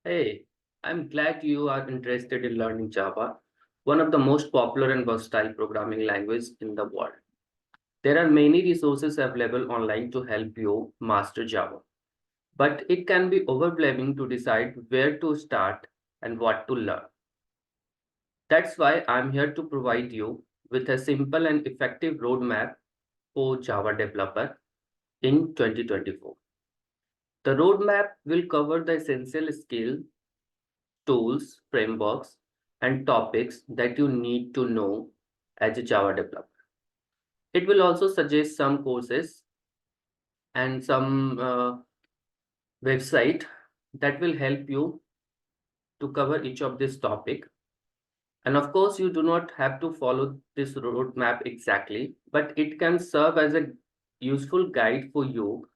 Hey, I'm glad you are interested in learning Java, one of the most popular and versatile programming languages in the world. There are many resources available online to help you master Java, but it can be overwhelming to decide where to start and what to learn. That's why I'm here to provide you with a simple and effective roadmap for Java developer in 2024. The roadmap will cover the essential skills, tools, frameworks, and topics that you need to know as a Java developer. It will also suggest some courses and some website that will help you to cover each of this topic. And of course, you do not have to follow this roadmap exactly, but it can serve as a useful guide for you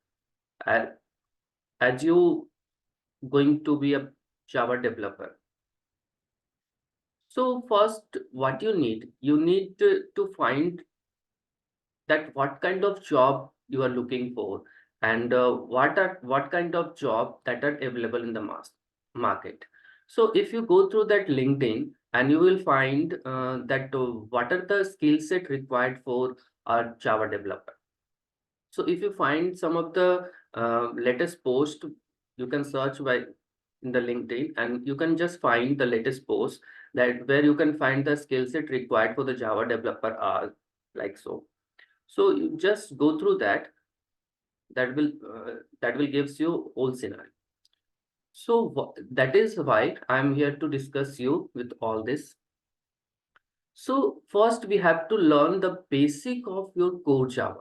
as, as you going to be a Java developer. So first, what you need to find that what kind of job you are looking for and what kind of job that are available in the market. So if you go through that LinkedIn and you will find that what are the skill set required for a Java developer. So if you find some of the latest post, you can search by in the LinkedIn and you can just find the latest post that where you can find the skill set required for the Java developer are like so. So you just go through that. That will gives you whole scenario. So that is why I'm here to discuss you with all this. So first we have to learn the basic of your core Java.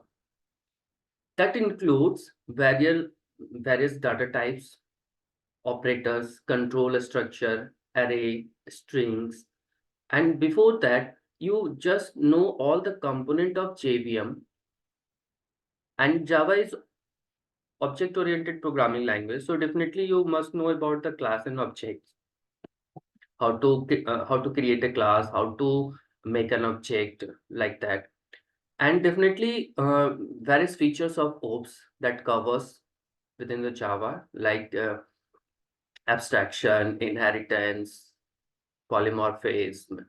That includes various data types, operators, control structure, array, strings, and before that you just know all the component of JVM. And Java is object oriented programming language, so definitely you must know about the class and objects, how to create a class, how to make an object like that. And definitely various features of ops that covers within the Java, like abstraction, inheritance, polymorphism.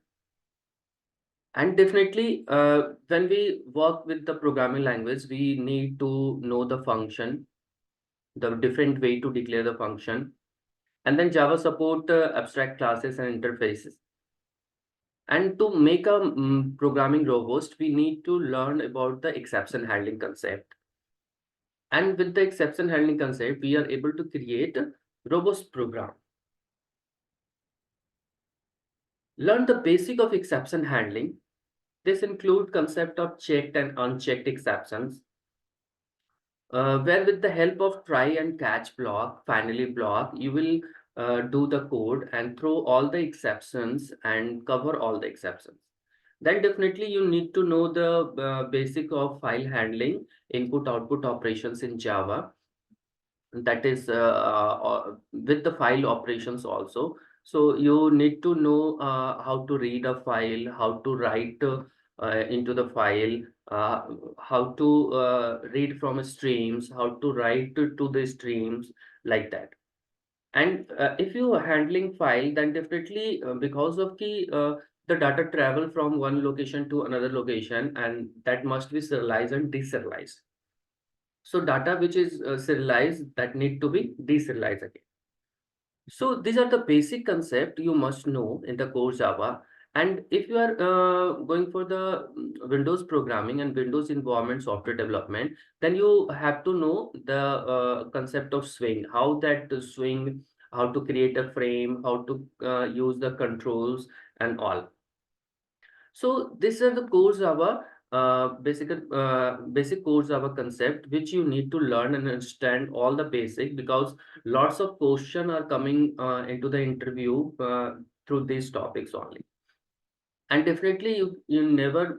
And definitely when we work with the programming language, we need to know the function, the different way to declare the function. And then Java support abstract classes and interfaces. And to make a programming robust, we need to learn about the exception handling concept. And with the exception handling concept, we are able to create a robust program. Learn the basic of exception handling. This include concept of checked and unchecked exceptions, where with the help of try and catch block, finally block, you will do the code and throw all the exceptions and cover all the exceptions. Then definitely you need to know the basic of file handling, input output operations in Java. That is with the file operations also. So you need to know how to read a file, how to write into the file, uh, how to read from streams, how to write to the streams, like that. And if you are handling file, then definitely because of the data travel from one location to another location, and that must be serialized and deserialized. So data which is serialized, that need to be deserialized again. So these are the basic concept you must know in the core Java. And if you are going for the Windows programming and Windows environment software development, then you have to know the concept of swing, how that swing, how to create a frame, how to use the controls and all. So these are the core Java, basic core Java concept which you need to learn and understand all the basic, because lots of question are coming into the interview through these topics only. And definitely you never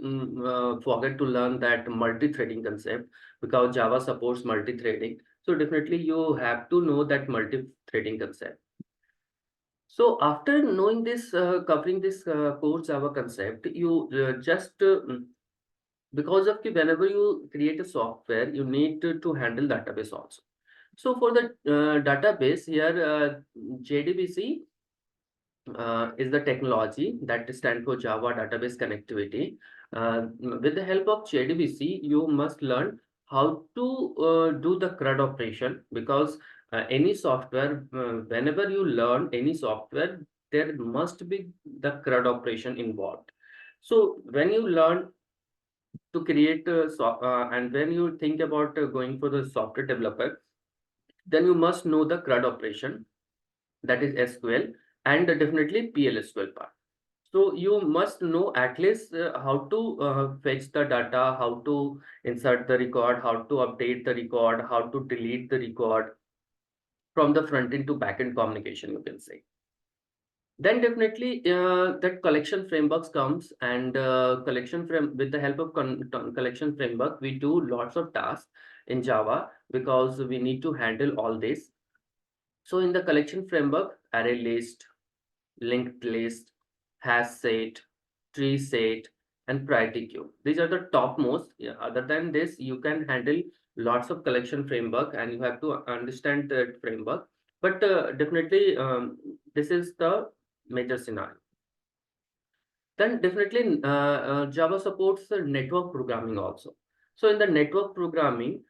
forget to learn that multi-threading concept, because Java supports multi-threading. So definitely you have to know that multi-threading concept. So after knowing this, covering this core Java concept, you just because of whenever you create a software, you need to handle database also. So for the database here, JDBC is the technology that stands for Java Database Connectivity. With the help of JDBC, you must learn how to do the CRUD operation, because any software, whenever you learn any software, there must be the CRUD operation involved. So when you learn to create and when you think about going for the software developer, then you must know the CRUD operation, that is SQL, and definitely PLSQL part. So you must know at least how to fetch the data, how to insert the record, how to update the record, how to delete the record from the front end to back end communication, you can say. Then definitely that collection frameworks comes, and with the help of collection framework, we do lots of tasks in Java, because we need to handle all this. So in the collection framework, array list, linked list, hash set, tree set, and priority queue. These are the topmost. Yeah, other than this, you can handle lots of collection framework, and you have to understand the framework. But definitely, this is the major scenario. Then definitely Java supports network programming also. So in the network programming,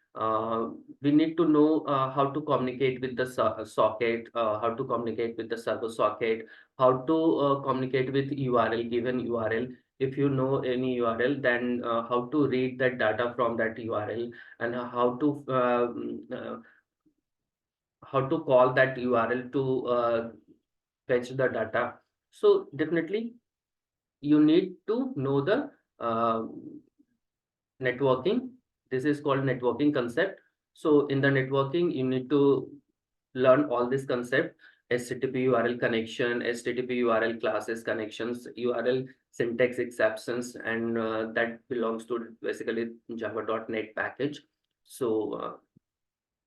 we need to know how to communicate with the socket, how to communicate with the server socket, how to communicate with URL, given URL. If you know any URL, then how to read that data from that URL, and how to call that URL to fetch the data. So definitely you need to know the uh, networking. This is called networking concept. So in the networking, you need to learn all this concept: HTTP URL connection, HTTP URL classes connections, URL syntax exceptions, and that belongs to basically Java.NET package. So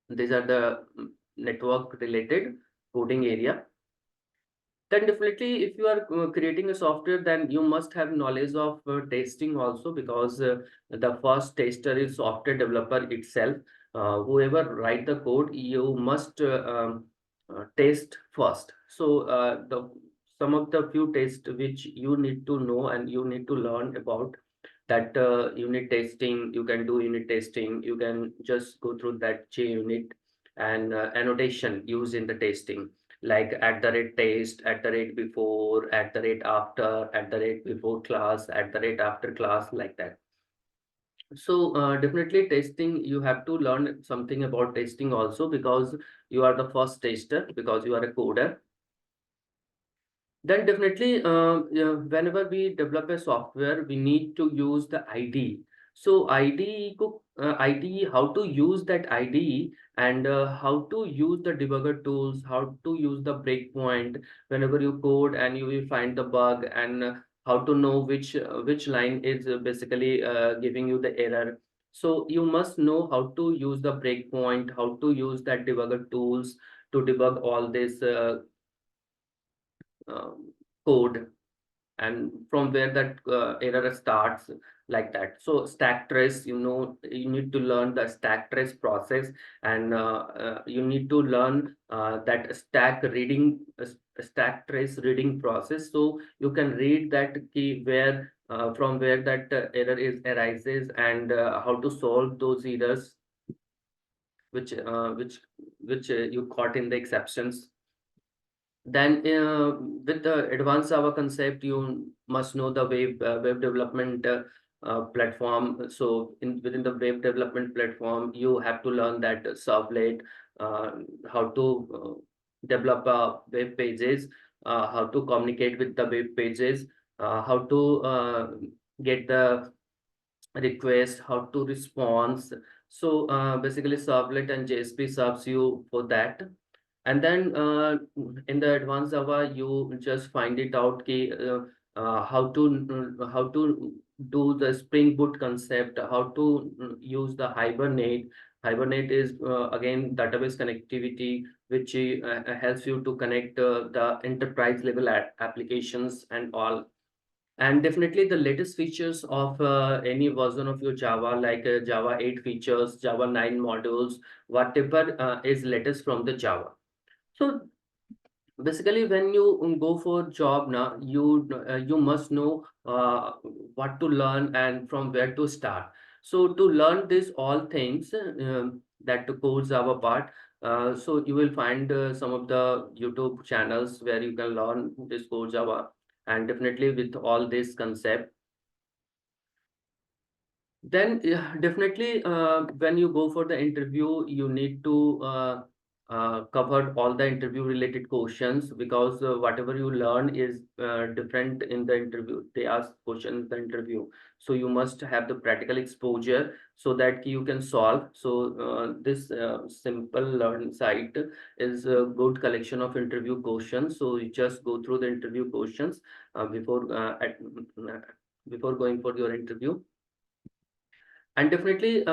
these are the network related coding area. Then definitely, if you are creating a software, then you must have knowledge of testing also, because the first tester is software developer itself. Whoever write the code, you must test first. So the some of the few tests which you need to know and you need to learn about, that unit testing. You can do unit testing. You can just go through that JUnit, and annotation used in the testing, like @test, @before, @after, @before class, @after class, like that. So definitely testing, you have to learn something about testing also, because you are the first tester, because you are a coder. Then definitely, yeah, whenever we develop a software, we need to use the IDE. So IDE, how to use that IDE, and how to use the debugger tools, how to use the breakpoint whenever you code and you will find the bug, and how to know which line is basically giving you the error. So you must know how to use the breakpoint, how to use that debugger tools to debug all this um, code, and from where that error starts, like that. So stack trace, you need to learn the stack trace process, and you need to learn that stack trace reading process, so you can read that key where from where that error is arises, and how to solve those errors which uh, which which you caught in the exceptions. Then, with the advanced Java concept, you must know the web development platform. So, within the web development platform, you have to learn that servlet, uh, how to develop web pages, how to communicate with the web pages, how to get the request, how to respond. So, basically, servlet and JSP serves you for that. And then in the advanced Java, you just find it out how to do the Spring Boot concept, how to use the Hibernate. Hibernate is again database connectivity, which helps you to connect the enterprise level applications and all. And definitely the latest features of any version of your Java, like Java 8 features, Java 9 modules, whatever is latest from the Java. So basically, when you go for job now, you must know what to learn and from where to start. So to learn this all things that the core Java part, so you will find some of the YouTube channels where you can learn this core Java, and definitely with all this concept. Then yeah, definitely when you go for the interview, you need to cover all the interview related questions, because whatever you learn is different in the interview. They ask questions in the interview. So you must have the practical exposure so that you can solve. So this simple learn site is a good collection of interview questions. So you just go through the interview questions before going for your interview. And definitely,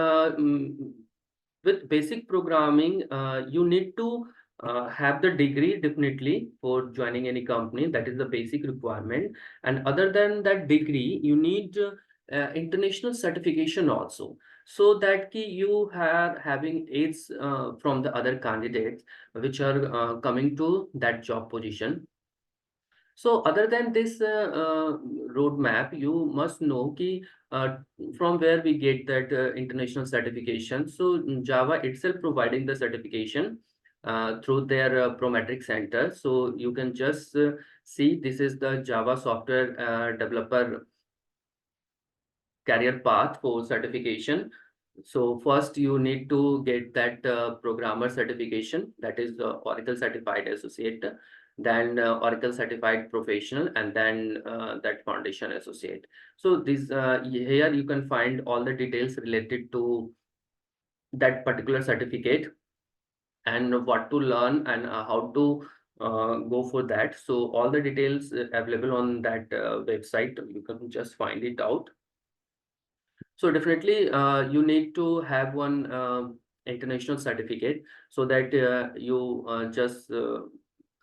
with basic programming, you need to have the degree definitely for joining any company. That is the basic requirement. And other than that degree, you need international certification also, so that you are having aids from the other candidates which are coming to that job position. So other than this roadmap, you must know ki, uh, from where we get that international certification. So Java itself providing the certification through their Prometric Center. So you can just see this is the Java software developer career path for certification. So first you need to get that programmer certification, that is the Oracle Certified Associate, then Oracle Certified Professional, and then that Foundation Associate. So this here you can find all the details related to that particular certificate and what to learn and how to go for that. So all the details available on that website. You can just find it out. So definitely, you need to have one international certificate so that you just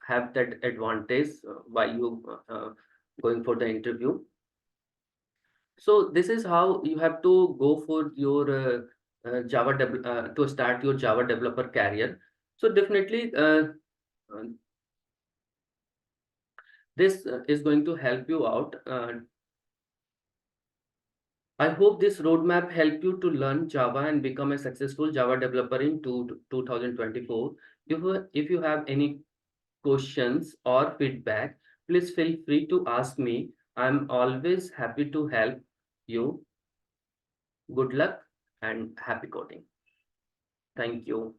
have that advantage while you going for the interview. So this is how you have to go for your to start your Java developer career. So definitely, uh, this is going to help you out. I hope this roadmap help you to learn Java and become a successful Java developer in 2024. If you have any questions or feedback, please feel free to ask me. I'm always happy to help you. Good luck and happy coding. Thank you.